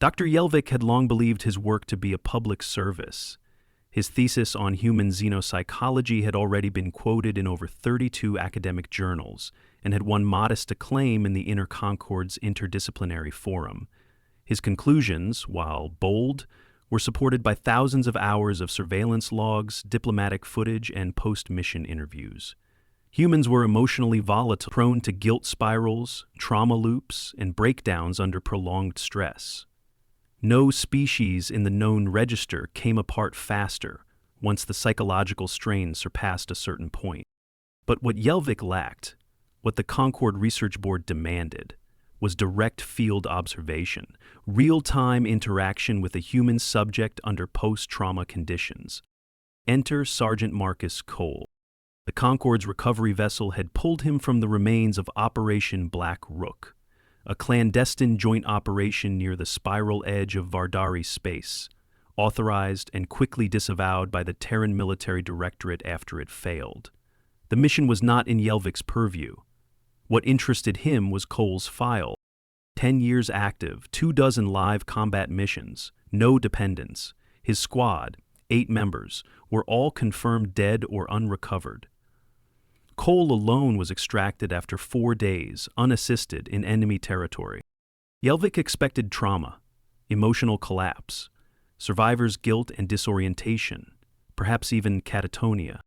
Dr. Yelvik had long believed his work to be a public service. His thesis on human xenopsychology had already been quoted in over 32 academic journals and had won modest acclaim in the Inner Concord's interdisciplinary forum. His conclusions, while bold, were supported by thousands of hours of surveillance logs, diplomatic footage, and post-mission interviews. Humans were emotionally volatile, prone to guilt spirals, trauma loops, and breakdowns under prolonged stress. No species in the known register came apart faster once the psychological strain surpassed a certain point. But what Yelvik lacked, what the Concord Research Board demanded, was direct field observation, real-time interaction with a human subject under post-trauma conditions. Enter Sergeant Marcus Cole. The Concord's recovery vessel had pulled him from the remains of Operation Black Rook, a clandestine joint operation near the spiral edge of Vardari space, authorized and quickly disavowed by the Terran Military Directorate after it failed. The mission was not in Yelvik's purview. What interested him was Cole's file. 10 years active, 24 live combat missions, no dependents. His squad, 8 members, were all confirmed dead or unrecovered. Cole alone was extracted after 4 days, unassisted, in enemy territory. Yelvik expected trauma, emotional collapse, survivors' guilt and disorientation, perhaps even catatonia.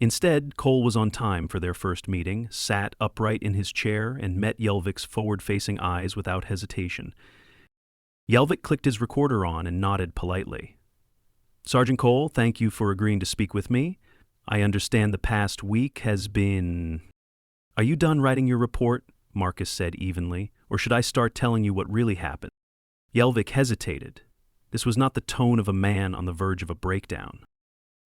Instead, Cole was on time for their first meeting, sat upright in his chair, and met Yelvik's forward-facing eyes without hesitation. Yelvik clicked his recorder on and nodded politely. "Sergeant Cole, thank you for agreeing to speak with me. I understand the past week has been—" "Are you done writing your report?" Marcus said evenly, "or should I start telling you what really happened?" Yelvik hesitated. This was not the tone of a man on the verge of a breakdown.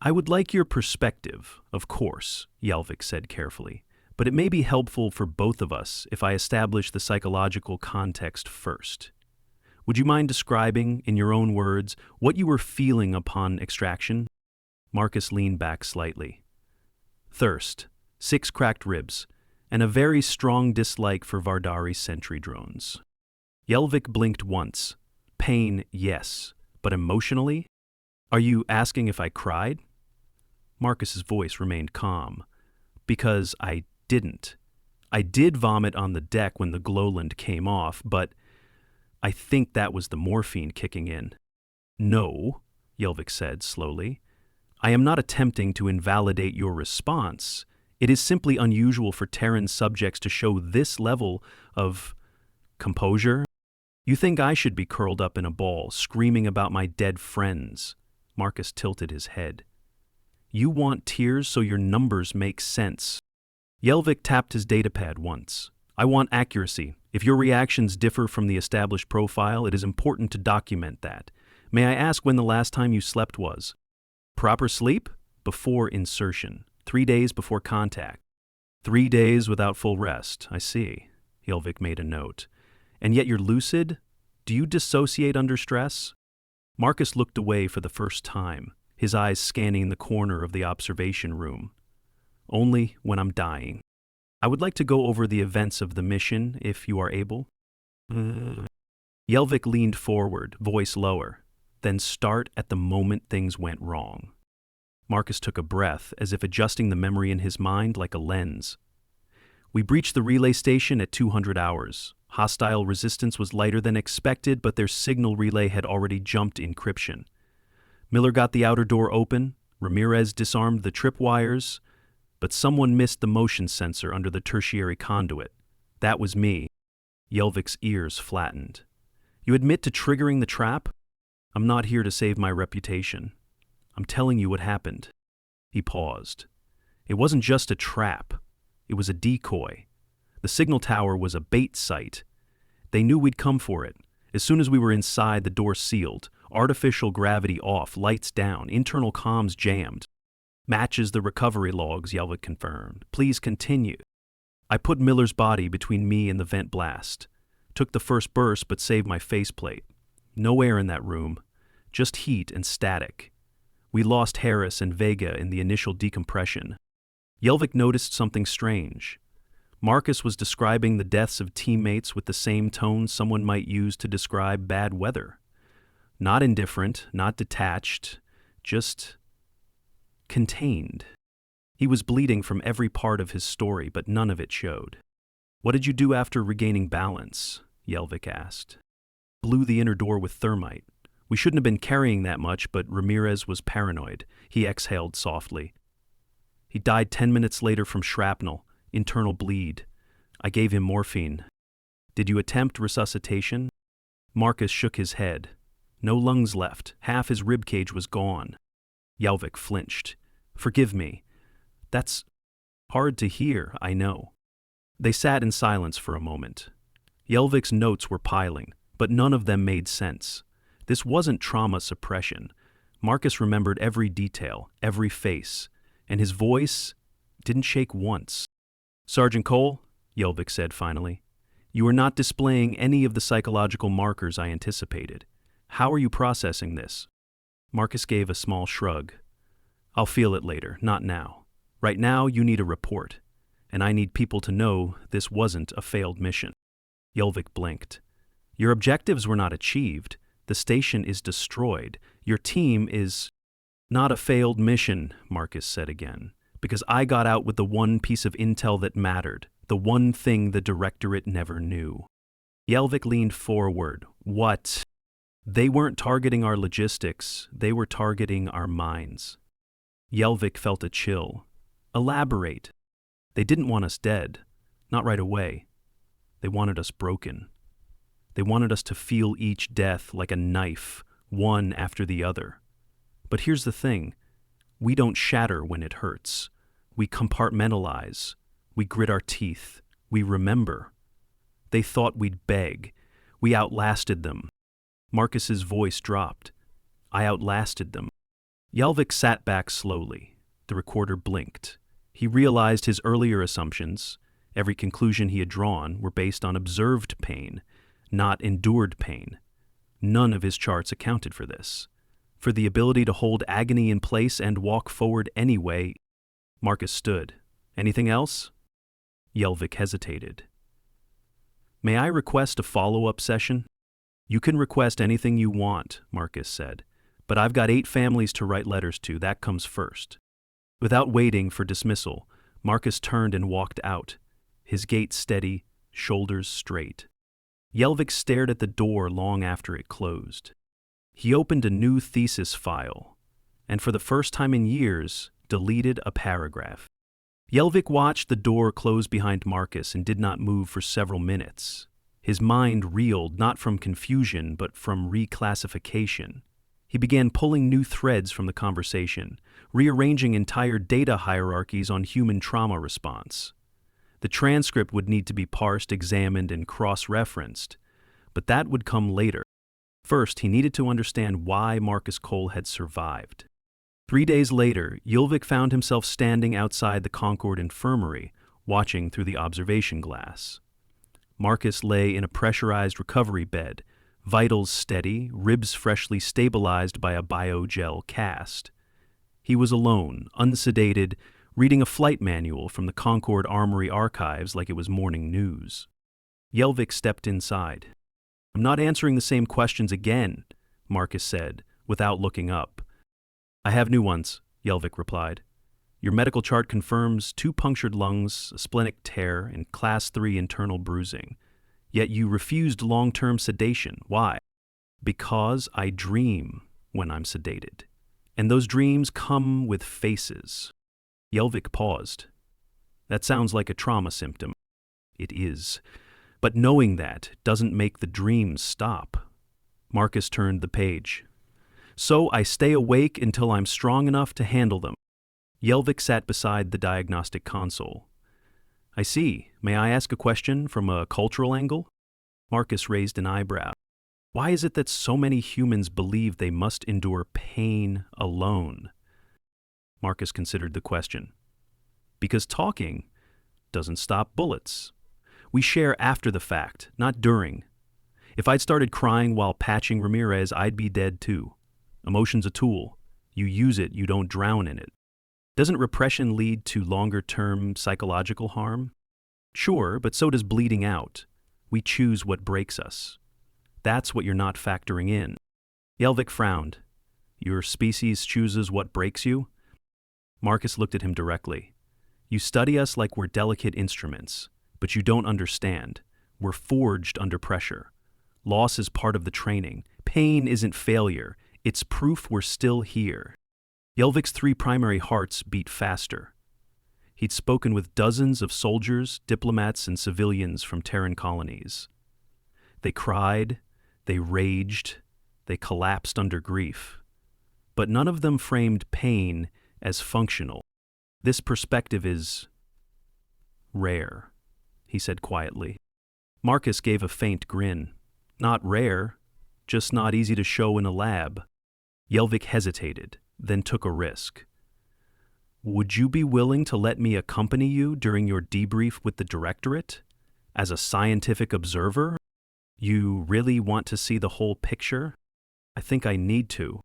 "I would like your perspective, of course," Yelvik said carefully, "but it may be helpful for both of us if I establish the psychological context first. Would you mind describing, in your own words, what you were feeling upon extraction?" Marcus leaned back slightly. "Thirst, 6 cracked ribs, and a very strong dislike for Vardari sentry drones." Yelvik blinked once. "Pain, yes, but emotionally? Are you asking if I cried?" Marcus's voice remained calm. "Because I didn't. I did vomit on the deck when the glowland came off, but I think that was the morphine kicking in." "No," Yelvik said slowly. "I am not attempting to invalidate your response. It is simply unusual for Terran subjects to show this level of composure. You think I should be curled up in a ball, screaming about my dead friends?" Marcus tilted his head. "You want tears so your numbers make sense." Yelvik tapped his datapad once. "I want accuracy. If your reactions differ from the established profile, it is important to document that. May I ask when the last time you slept was?" "Proper sleep? Before insertion. 3 days before contact." 3 days without full rest, I see. Yelvik made a note. "And yet you're lucid? Do you dissociate under stress?" Marcus looked away for the first time, his eyes scanning the corner of the observation room. "Only when I'm dying. I would like to go over the events of the mission, if you are able." Yelvik leaned forward, voice lower. "Then start at the moment things went wrong." Marcus took a breath, as if adjusting the memory in his mind like a lens. "We breached the relay station at 200 hours. Hostile resistance was lighter than expected, but their signal relay had already jumped encryption. Miller got the outer door open, Ramirez disarmed the tripwires, but someone missed the motion sensor under the tertiary conduit. That was me." Yelvik's ears flattened. "You admit to triggering the trap?" "I'm not here to save my reputation. I'm telling you what happened." He paused. "It wasn't just a trap. It was a decoy. The signal tower was a bait site. They knew we'd come for it. As soon as we were inside, the door sealed. Artificial gravity off, lights down, internal comms jammed." "Matches the recovery logs," Yelvik confirmed. "Please continue." "I put Miller's body between me and the vent blast. Took the first burst but saved my faceplate. No air in that room. Just heat and static. We lost Harris and Vega in the initial decompression." Yelvik noticed something strange. Marcus was describing the deaths of teammates with the same tone someone might use to describe bad weather. Not indifferent, not detached, just contained. He was bleeding from every part of his story, but none of it showed. "What did you do after regaining balance?" Yelvik asked. "Blew the inner door with thermite. We shouldn't have been carrying that much, but Ramirez was paranoid." He exhaled softly. "He died 10 minutes later from shrapnel, internal bleed. I gave him morphine." "Did you attempt resuscitation?" Marcus shook his head. "No lungs left. Half his ribcage was gone." Yelvik flinched. "Forgive me. That's hard to hear, I know." They sat in silence for a moment. Yelvik's notes were piling, but none of them made sense. This wasn't trauma suppression. Marcus remembered every detail, every face, and his voice didn't shake once. "Sergeant Cole," Yelvik said finally, "you are not displaying any of the psychological markers I anticipated. How are you processing this?" Marcus gave a small shrug. "I'll feel it later, not now. Right now, you need a report, and I need people to know this wasn't a failed mission." Yelvik blinked. "Your objectives were not achieved. The station is destroyed. Your team is..." "Not a failed mission," Marcus said again, "because I got out with the one piece of intel that mattered, the one thing the Directorate never knew." Yelvik leaned forward. "What?" "They weren't targeting our logistics, they were targeting our minds." Yelvik felt a chill. "Elaborate." "They didn't want us dead. Not right away. They wanted us broken. They wanted us to feel each death like a knife, one after the other. But here's the thing. We don't shatter when it hurts. We compartmentalize. We grit our teeth. We remember. They thought we'd beg. We outlasted them." Marcus's voice dropped. "I outlasted them." Yelvik sat back slowly. The recorder blinked. He realized his earlier assumptions, every conclusion he had drawn, were based on observed pain, not endured pain. None of his charts accounted for this. For the ability to hold agony in place and walk forward anyway. Marcus stood. "Anything else?" Yelvik hesitated. "May I request a follow-up session?" "You can request anything you want," Marcus said, "but I've got 8 families to write letters to. That comes first." Without waiting for dismissal, Marcus turned and walked out, his gait steady, shoulders straight. Yelvik stared at the door long after it closed. He opened a new thesis file, and for the first time in years, deleted a paragraph. Yelvik watched the door close behind Marcus and did not move for several minutes. His mind reeled not from confusion, but from reclassification. He began pulling new threads from the conversation, rearranging entire data hierarchies on human trauma response. The transcript would need to be parsed, examined, and cross-referenced, but that would come later. First, he needed to understand why Marcus Cole had survived. 3 days later, Yelvik found himself standing outside the Concord Infirmary, watching through the observation glass. Marcus lay in a pressurized recovery bed, vitals steady, ribs freshly stabilized by a biogel cast. He was alone, unsedated, reading a flight manual from the Concord Armory archives like it was morning news. Yelvik stepped inside. "I'm not answering the same questions again," Marcus said, without looking up. "I have new ones," Yelvik replied. "Your medical chart confirms 2 punctured lungs, a splenic tear, and class 3 internal bruising. Yet you refused long-term sedation. Why?" "Because I dream when I'm sedated. And those dreams come with faces." Yelvik paused. "That sounds like a trauma symptom." "It is. But knowing that doesn't make the dreams stop." Marcus turned the page. "So I stay awake until I'm strong enough to handle them." Yelvik sat beside the diagnostic console. "I see. May I ask a question from a cultural angle?" Marcus raised an eyebrow. "Why is it that so many humans believe they must endure pain alone?" Marcus considered the question. "Because talking doesn't stop bullets. We share after the fact, not during. If I'd started crying while patching Ramirez, I'd be dead too. Emotion's a tool. You use it, you don't drown in it. Doesn't repression lead to longer-term psychological harm? Sure, but so does bleeding out. We choose what breaks us. That's what you're not factoring in." Yelvik frowned. Your species chooses what breaks you? Marcus looked at him directly. You study us like we're delicate instruments, but you don't understand. We're forged under pressure. Loss is part of the training. Pain isn't failure. It's proof we're still here. Yelvik's 3 primary hearts beat faster. He'd spoken with dozens of soldiers, diplomats, and civilians from Terran colonies. They cried, they raged, they collapsed under grief. But none of them framed pain as functional. This perspective is rare, he said quietly. Marcus gave a faint grin. Not rare, just not easy to show in a lab. Yelvik hesitated, then took a risk. Would you be willing to let me accompany you during your debrief with the Directorate? As a scientific observer? You really want to see the whole picture? I think I need to.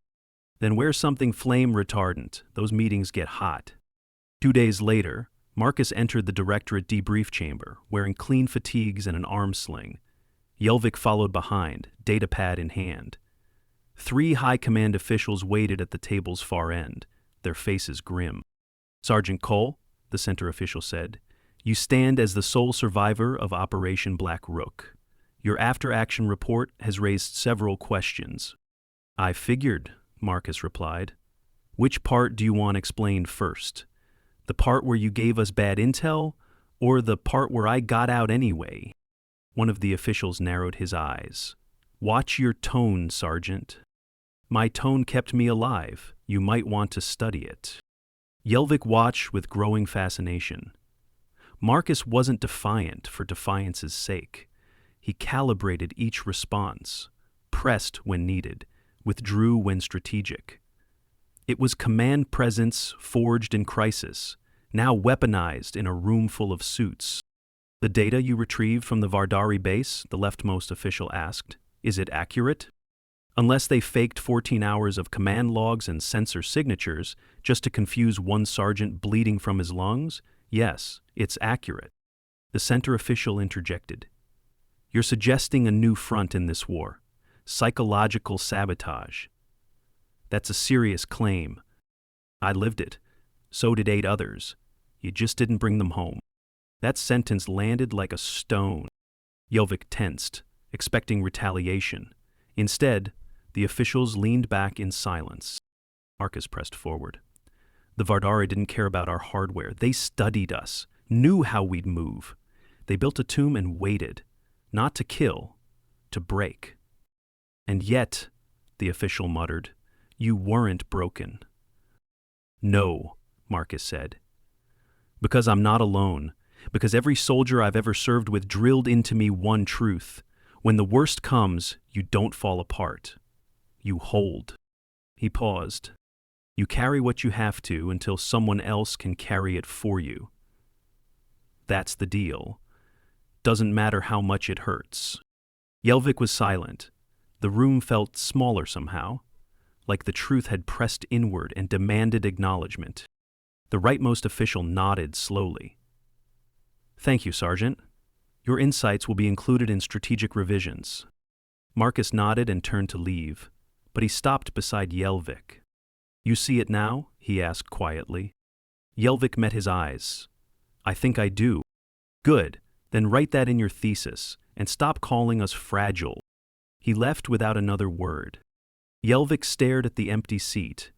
Then wear something flame retardant. Those meetings get hot. 2 days later, Marcus entered the Directorate debrief chamber, wearing clean fatigues and an arm sling. Yelvik followed behind, datapad in hand. 3 high command officials waited at the table's far end, their faces grim. Sergeant Cole, the center official said, you stand as the sole survivor of Operation Black Rook. Your after-action report has raised several questions. I figured, Marcus replied. Which part do you want explained first? The part where you gave us bad intel, or the part where I got out anyway? One of the officials narrowed his eyes. Watch your tone, Sergeant. My tone kept me alive. You might want to study it. Yelvik watched with growing fascination. Marcus wasn't defiant for defiance's sake. He calibrated each response, pressed when needed, withdrew when strategic. It was command presence forged in crisis, now weaponized in a room full of suits. The data you retrieved from the Vardari base, the leftmost official asked, is it accurate? Unless they faked 14 hours of command logs and sensor signatures just to confuse one sergeant bleeding from his lungs, yes, it's accurate. The center official interjected. You're suggesting a new front in this war. Psychological sabotage. That's a serious claim. I lived it. So did 8 others. You just didn't bring them home. That sentence landed like a stone. Yelvik tensed, expecting retaliation. Instead, the officials leaned back in silence. Marcus pressed forward. The Vardari didn't care about our hardware. They studied us, knew how we'd move. They built a tomb and waited, not to kill, to break. And yet, the official muttered, you weren't broken. No, Marcus said. Because I'm not alone. Because every soldier I've ever served with drilled into me one truth. When the worst comes, you don't fall apart. You hold. He paused. You carry what you have to until someone else can carry it for you. That's the deal. Doesn't matter how much it hurts. Yelvik was silent. The room felt smaller somehow, like the truth had pressed inward and demanded acknowledgement. The rightmost official nodded slowly. Thank you, Sergeant. Your insights will be included in strategic revisions. Marcus nodded and turned to leave, but he stopped beside Yelvik. You see it now? He asked quietly. Yelvik met his eyes. I think I do. Good. Then write that in your thesis, and stop calling us fragile. He left without another word. Yelvik stared at the empty seat.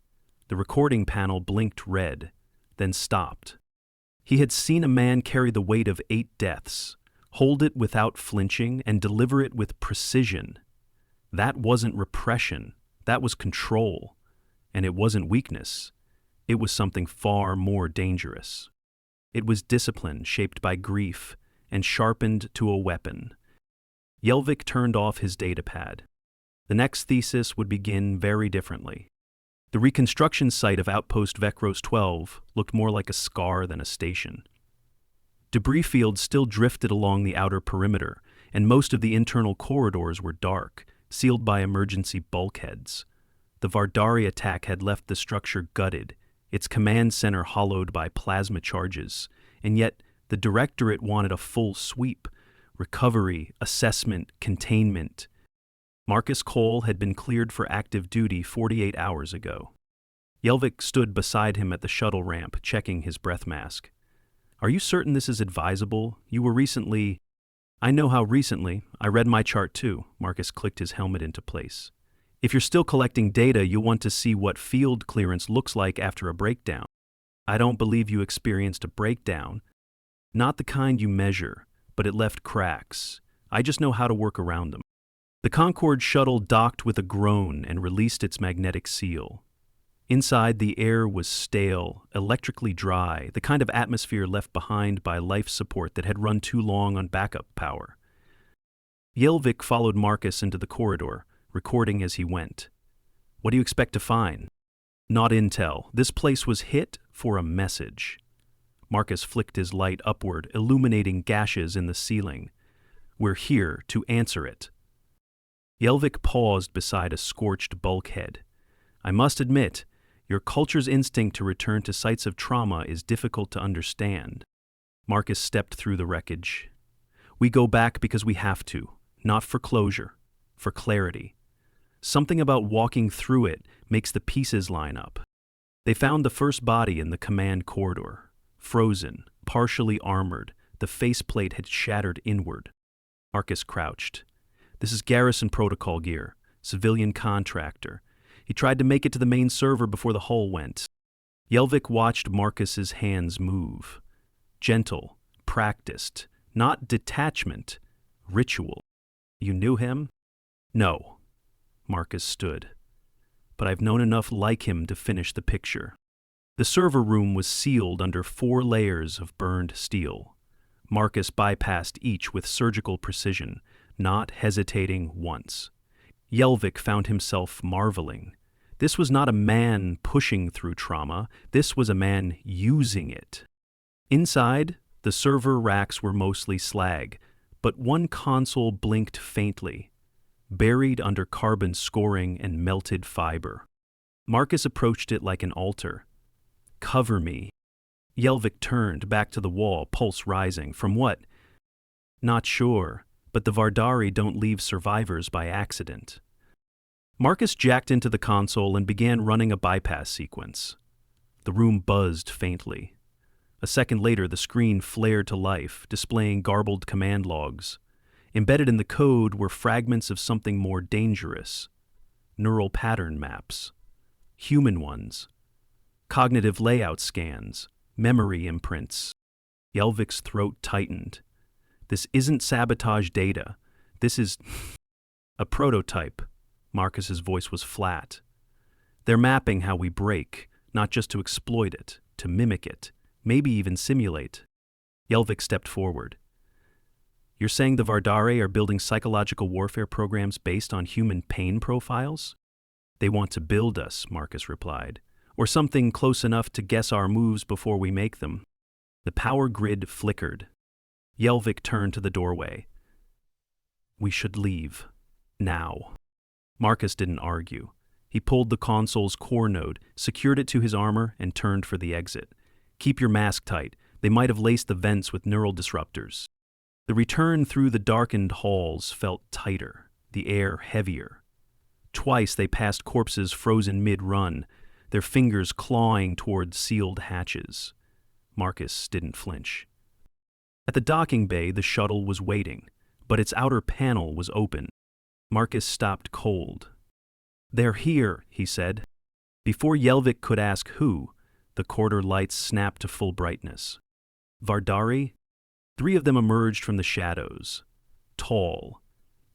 The recording panel blinked red, then stopped. He had seen a man carry the weight of 8 deaths, hold it without flinching, and deliver it with precision. That wasn't repression, that was control. And it wasn't weakness. It was something far more dangerous. It was discipline shaped by grief and sharpened to a weapon. Yelvik turned off his datapad. The next thesis would begin very differently. The reconstruction site of Outpost Vecros 12 looked more like a scar than a station. Debris fields still drifted along the outer perimeter, and most of the internal corridors were dark, sealed by emergency bulkheads. The Vardari attack had left the structure gutted, its command center hollowed by plasma charges, and yet the Directorate wanted a full sweep: recovery, assessment, containment. Marcus Cole had been cleared for active duty 48 hours ago. Yelvik stood beside him at the shuttle ramp, checking his breath mask. "Are you certain this is advisable? You were recently—" "I know how recently. I read my chart too." Marcus clicked his helmet into place. "If you're still collecting data, you'll want to see what field clearance looks like after a breakdown. I don't believe you experienced a breakdown. Not the kind you measure, but it left cracks. I just know how to work around them." The Concorde shuttle docked with a groan and released its magnetic seal. Inside, the air was stale, electrically dry, the kind of atmosphere left behind by life support that had run too long on backup power. Yelvik followed Marcus into the corridor, recording as he went. "What do you expect to find?" "Not intel. This place was hit for a message." Marcus flicked his light upward, illuminating gashes in the ceiling. "We're here to answer it." Yelvik paused beside a scorched bulkhead. "I must admit, your culture's instinct to return to sites of trauma is difficult to understand." Marcus stepped through the wreckage. "We go back because we have to, not for closure, for clarity. Something about walking through it makes the pieces line up." They found the first body in the command corridor. Frozen, partially armored, the faceplate had shattered inward. Marcus crouched. "This is garrison protocol gear, civilian contractor. He tried to make it to the main server before the hull went." Yelvik watched Marcus's hands move. Gentle, practiced, not detachment, ritual. "You knew him?" "No." Marcus stood. "But I've known enough like him to finish the picture." The server room was sealed under 4 layers of burned steel. Marcus bypassed each with surgical precision, not hesitating once. Yelvik found himself marveling. This was not a man pushing through trauma, this was a man using it. Inside, the server racks were mostly slag, but one console blinked faintly, buried under carbon scoring and melted fiber. Marcus approached it like an altar. "Cover me." Yelvik turned back to the wall, pulse rising. "From what?" "Not sure, but the Vardari don't leave survivors by accident." Marcus jacked into the console and began running a bypass sequence. The room buzzed faintly. A second later, the screen flared to life, displaying garbled command logs. Embedded in the code were fragments of something more dangerous. Neural pattern maps. Human ones. Cognitive layout scans. Memory imprints. Yelvik's throat tightened. "This isn't sabotage data. This is a prototype." Marcus's voice was flat. "They're mapping how we break, not just to exploit it, to mimic it, maybe even simulate." Yelvik stepped forward. "You're saying the Vardari are building psychological warfare programs based on human pain profiles?" "They want to build us," Marcus replied, "or something close enough to guess our moves before we make them." The power grid flickered. Yelvik turned to the doorway. "We should leave. Now." Marcus didn't argue. He pulled the console's core node, secured it to his armor, and turned for the exit. "Keep your mask tight. They might have laced the vents with neural disruptors." The return through the darkened halls felt tighter, the air heavier. Twice they passed corpses frozen mid-run, their fingers clawing toward sealed hatches. Marcus didn't flinch. At the docking bay, the shuttle was waiting, but its outer panel was open. Marcus stopped cold. "They're here," he said. Before Yelvik could ask who, the corridor lights snapped to full brightness. Vardari? 3 of them emerged from the shadows. Tall,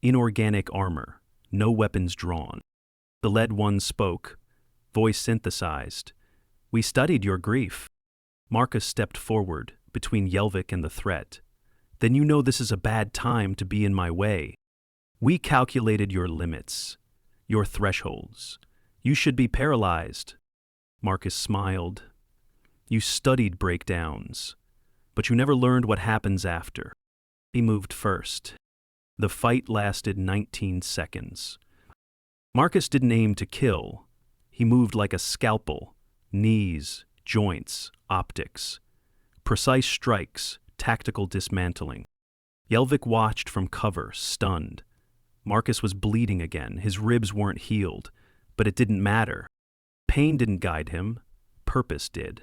inorganic armor, no weapons drawn. The led one spoke, voice synthesized. "We studied your grief." Marcus stepped forward, between Yelvik and the threat. "Then you know this is a bad time to be in my way. We calculated your limits, your thresholds. You should be paralyzed." Marcus smiled. "You studied breakdowns, but you never learned what happens after." He moved first. The fight lasted 19 seconds. Marcus didn't aim to kill. He moved like a scalpel, knees, joints, optics. Precise strikes, tactical dismantling. Yelvik watched from cover, stunned. Marcus was bleeding again, his ribs weren't healed, but it didn't matter. Pain didn't guide him, purpose did.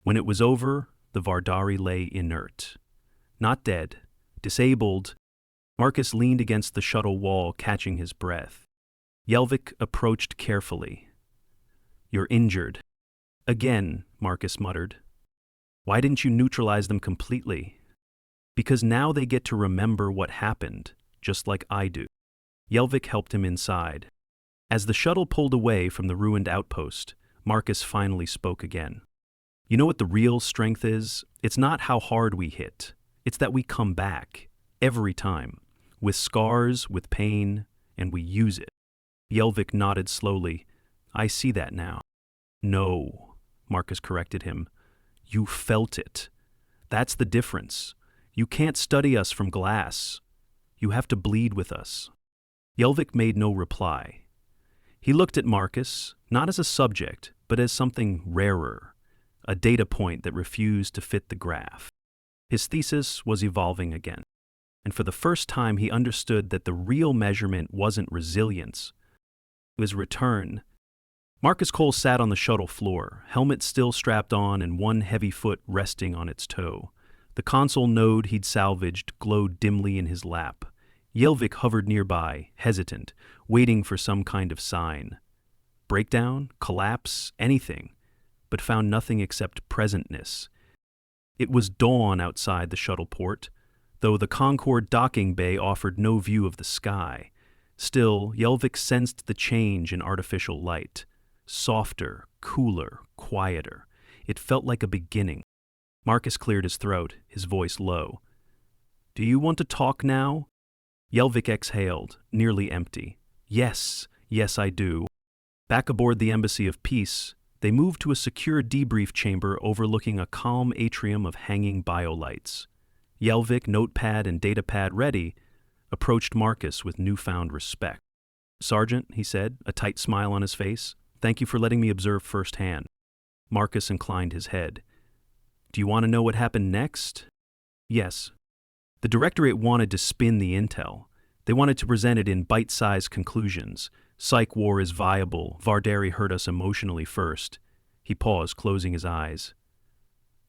When it was over, the Vardari lay inert. Not dead, disabled. Marcus leaned against the shuttle wall, catching his breath. Yelvik approached carefully. "You're injured." "Again," Marcus muttered. "Why didn't you neutralize them completely?" "Because now they get to remember what happened, just like I do." Yelvik helped him inside. As the shuttle pulled away from the ruined outpost, Marcus finally spoke again. "You know what the real strength is? It's not how hard we hit. It's that we come back, every time, with scars, with pain, and we use it." Yelvik nodded slowly. "I see that now." "No," Marcus corrected him. "You felt it. That's the difference. You can't study us from glass. You have to bleed with us." Yelvik made no reply. He looked at Marcus, not as a subject, but as something rarer, a data point that refused to fit the graph. His thesis was evolving again, and for the first time he understood that the real measurement wasn't resilience, it was return. Marcus Cole sat on the shuttle floor, helmet still strapped on and one heavy foot resting on its toe. The console node he'd salvaged glowed dimly in his lap. Yelvik hovered nearby, hesitant, waiting for some kind of sign. Breakdown, collapse, anything, but found nothing except presentness. It was dawn outside the shuttle port, though the Concorde docking bay offered no view of the sky. Still, Yelvik sensed the change in artificial light. Softer, cooler, quieter. It felt like a beginning. Marcus cleared his throat, his voice low. "Do you want to talk now?" Yelvik exhaled, nearly empty. Yes, I do." Back aboard the Embassy of Peace, they moved to a secure debrief chamber overlooking a calm atrium of hanging biolights. Yelvik, notepad and datapad ready, approached Marcus with newfound respect. "Sergeant," he said, a tight smile on his face, "thank you for letting me observe firsthand." Marcus inclined his head. "Do you want to know what happened next?" "Yes." The Directorate wanted to spin the intel. They wanted to present it in bite-sized conclusions. Psych war is viable. Vardari hurt us emotionally first. He paused, closing his eyes.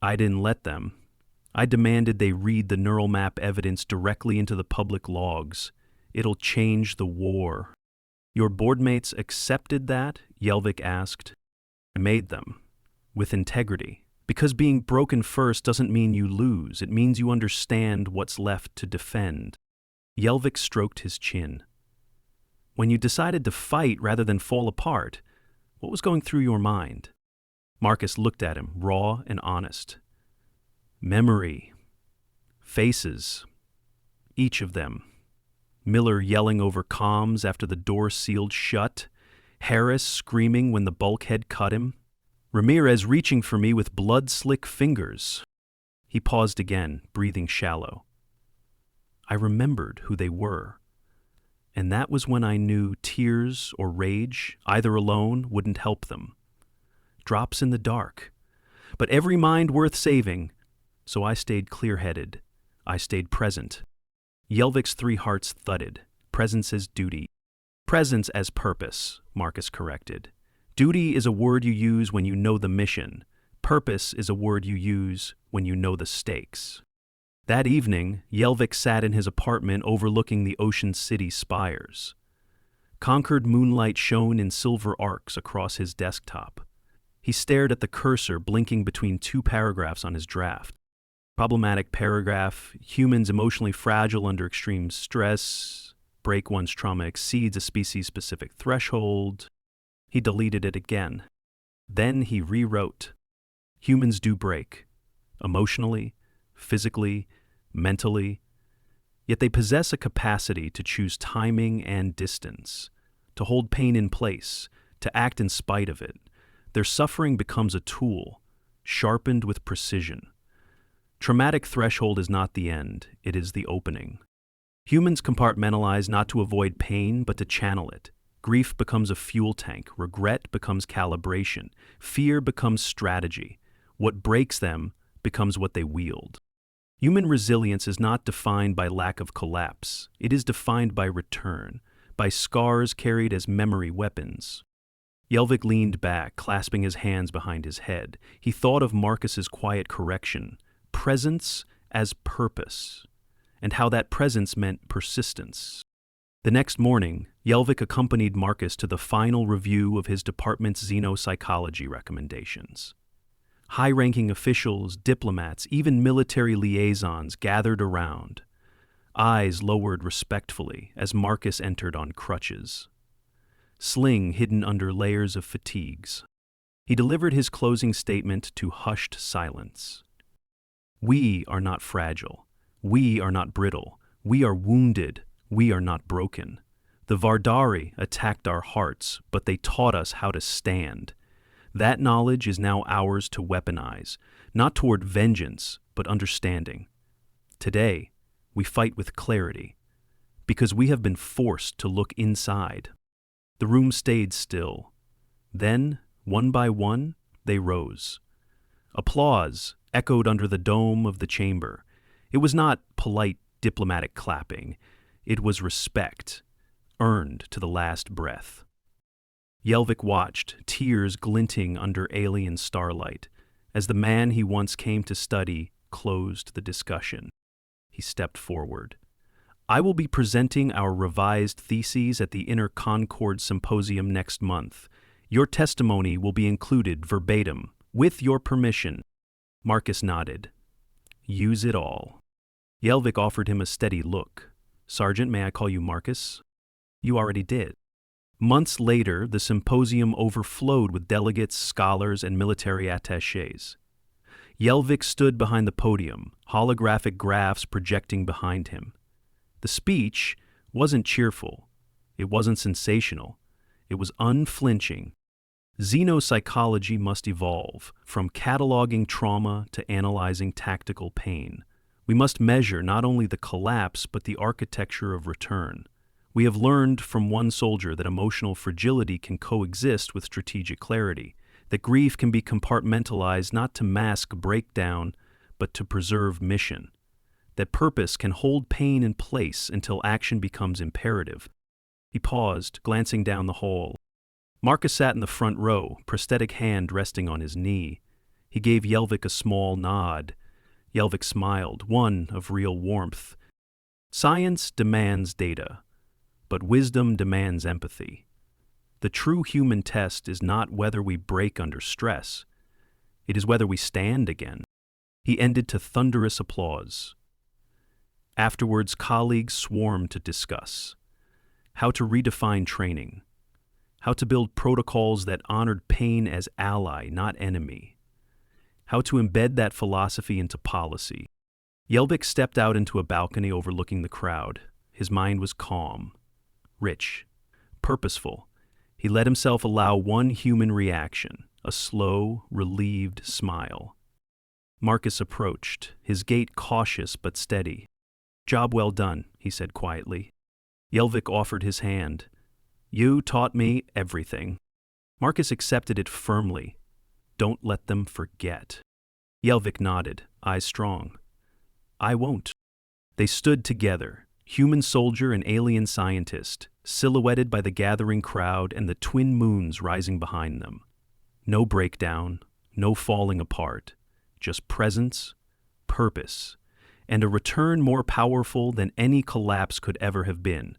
"I didn't let them. I demanded they read the neural map evidence directly into the public logs. It'll change the war." "Your boardmates accepted that?" Yelvik asked. "I made them. With integrity. Because being broken first doesn't mean you lose. It means you understand what's left to defend." Yelvik stroked his chin. "When you decided to fight rather than fall apart, what was going through your mind?" Marcus looked at him, raw and honest. "Memory. Faces. Each of them. Miller yelling over comms after the door sealed shut. Harris screaming when the bulkhead cut him. Ramirez reaching for me with blood-slick fingers." He paused again, breathing shallow. "I remembered who they were. And that was when I knew tears or rage, either alone, wouldn't help them. Drops in the dark. But every mind worth saving, so I stayed clear-headed. I stayed present." Yelvik's three hearts thudded. Presence as duty. "Presence as purpose," Marcus corrected. "Duty is a word you use when you know the mission. Purpose is a word you use when you know the stakes." That evening, Yelvik sat in his apartment overlooking the Ocean City spires. Conquered moonlight shone in silver arcs across his desktop. He stared at the cursor blinking between two paragraphs on his draft. Problematic paragraph: humans emotionally fragile under extreme stress. Break once trauma exceeds a species-specific threshold. He deleted it again. Then he rewrote. Humans do break. Emotionally, physically, mentally. Yet they possess a capacity to choose timing and distance, to hold pain in place, to act in spite of it. Their suffering becomes a tool, sharpened with precision. Traumatic threshold is not the end, it is the opening. Humans compartmentalize not to avoid pain, but to channel it. Grief becomes a fuel tank, regret becomes calibration, fear becomes strategy. What breaks them becomes what they wield. Human resilience is not defined by lack of collapse. It is defined by return, by scars carried as memory weapons. Yelvik leaned back, clasping his hands behind his head. He thought of Marcus's quiet correction, presence as purpose, and how that presence meant persistence. The next morning, Yelvik accompanied Marcus to the final review of his department's xenopsychology recommendations. High-ranking officials, diplomats, even military liaisons gathered around, eyes lowered respectfully as Marcus entered on crutches, sling hidden under layers of fatigues. He delivered his closing statement to hushed silence. We are not fragile. We are not brittle. We are wounded. We are not broken. The Vardari attacked our hearts, but they taught us how to stand. That knowledge is now ours to weaponize, not toward vengeance, but understanding. Today, we fight with clarity, because we have been forced to look inside. The room stayed still. Then, one by one, they rose. Applause echoed under the dome of the chamber. It was not polite diplomatic clapping. It was respect, earned to the last breath. Yelvik watched, tears glinting under alien starlight, as the man he once came to study closed the discussion. He stepped forward. I will be presenting our revised theses at the Inner Concord Symposium next month. Your testimony will be included verbatim, with your permission. Marcus nodded. Use it all. Yelvik offered him a steady look. Sergeant, may I call you Marcus? You already did. Months later, the symposium overflowed with delegates, scholars, and military attachés. Yelvik stood behind the podium, holographic graphs projecting behind him. The speech wasn't cheerful. It wasn't sensational. It was unflinching. Xenopsychology must evolve, from cataloging trauma to analyzing tactical pain. We must measure not only the collapse but the architecture of return. We have learned from one soldier that emotional fragility can coexist with strategic clarity, that grief can be compartmentalized not to mask breakdown, but to preserve mission, that purpose can hold pain in place until action becomes imperative. He paused, glancing down the hall. Marcus sat in the front row, prosthetic hand resting on his knee. He gave Yelvik a small nod. Yelvik smiled, one of real warmth. Science demands data, but wisdom demands empathy. The true human test is not whether we break under stress. It is whether we stand again. He ended to thunderous applause. Afterwards, colleagues swarmed to discuss how to redefine training, how to build protocols that honored pain as ally, not enemy, how to embed that philosophy into policy. Yelvik stepped out into a balcony overlooking the crowd. His mind was calm, rich, purposeful. He let himself allow one human reaction, a slow, relieved smile. Marcus approached, his gait cautious but steady. Job well done, he said quietly. Yelvik offered his hand. You taught me everything. Marcus accepted it firmly. Don't let them forget. Yelvik nodded, eyes strong. I won't. They stood together, human soldier and alien scientist, silhouetted by the gathering crowd and the twin moons rising behind them. No breakdown, no falling apart, just presence, purpose, and a return more powerful than any collapse could ever have been.